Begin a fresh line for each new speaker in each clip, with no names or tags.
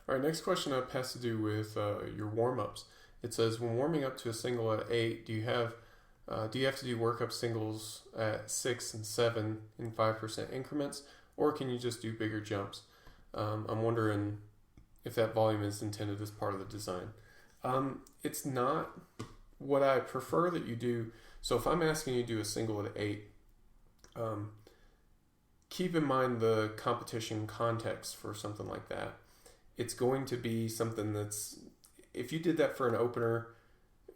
All right, next question up has to do with your warm-ups. It says, when warming up to a single at 8, do you have to do workup singles at 6 and 7 in 5% increments, or can you just do bigger jumps? I'm wondering if that volume is intended as part of the design. It's not. What I prefer that you do, so if I'm asking you to do a single at 8, keep in mind the competition context for something like that. It's going to be something that's, if you did that for an opener,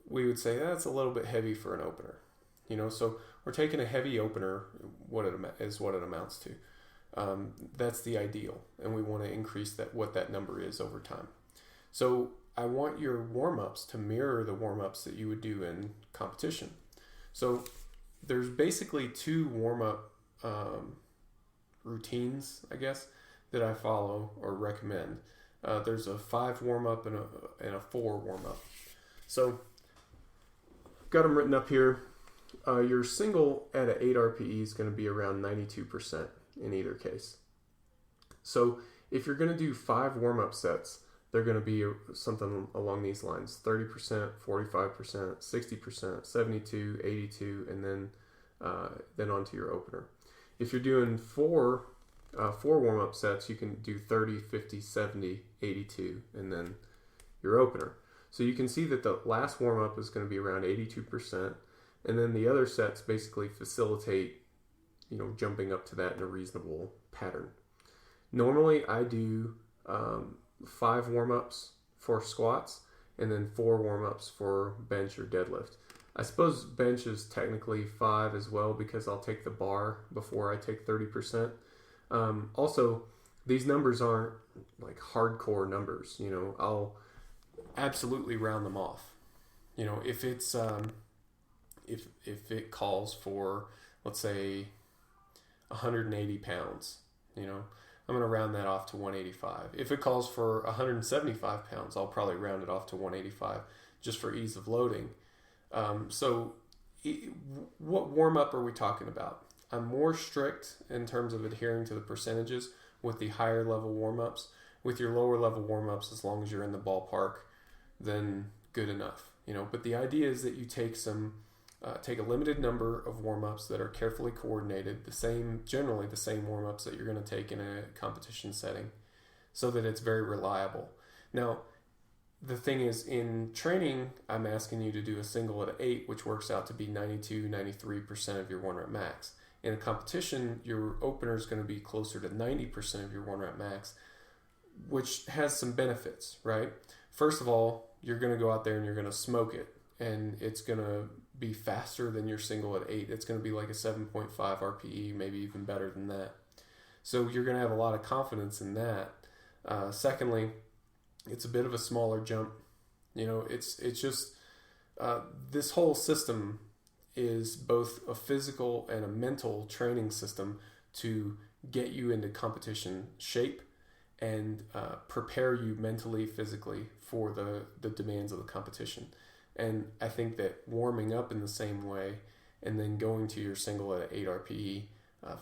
we would say that's a little bit heavy for an opener. So we're taking a heavy opener, what it amounts to. That's the ideal, and we want to increase what that number is over time. So I want your warm-ups to mirror the warm-ups that you would do in competition. So there's basically 2 warm-up routines, I guess, that I follow or recommend. There's a 5 warm-up and a 4 warm-up. So got them written up here. Your single at an 8 RPE is going to be around 92% in either case. So if you're going to do 5 warm-up sets, they're going to be something along these lines: 30%, 45%, 60%, 72, 82, and then onto your opener. If you're doing 4 warm-up sets, you can do 30, 50, 70, 82, and then your opener. So you can see that the last warm-up is going to be around 82%, and then the other sets basically facilitate, jumping up to that in a reasonable pattern. Normally, I do 5 warm-ups for squats, and then 4 warm-ups for bench or deadlift. I suppose bench is technically 5 as well, because I'll take the bar before I take 30%. Also, these numbers aren't like hardcore numbers. I'll absolutely round them off. If it's if it calls for, let's say, 180 pounds, I'm going to round that off to 185. If it calls for 175 pounds, I'll probably round it off to 185 just for ease of loading. What warm-up are we talking about? I'm more strict in terms of adhering to the percentages with the higher level warm-ups. With your lower level warm-ups, as long as you're in the ballpark, then good enough. But the idea is that you take a limited number of warm-ups that are carefully coordinated, generally the same warm-ups that you're going to take in a competition setting, so that it's very reliable. Now, the thing is, in training, I'm asking you to do a single at 8, which works out to be 92, 93% of your 1-rep max. In a competition, your opener is going to be closer to 90% of your 1-rep max, which has some benefits, right? First of all, you're going to go out there and you're going to smoke it, and it's going to be faster than your single at 8. It's going to be like a 7.5 RPE, maybe even better than that. So you're going to have a lot of confidence in that. Secondly, it's a bit of a smaller jump. It's just this whole system is both a physical and a mental training system to get you into competition shape and prepare you mentally, physically for the demands of the competition. And I think that warming up in the same way and then going to your single at 8 RPE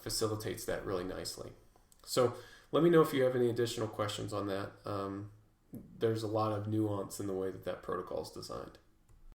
facilitates that really nicely. So let me know if you have any additional questions on that. There's a lot of nuance in the way that protocol is designed.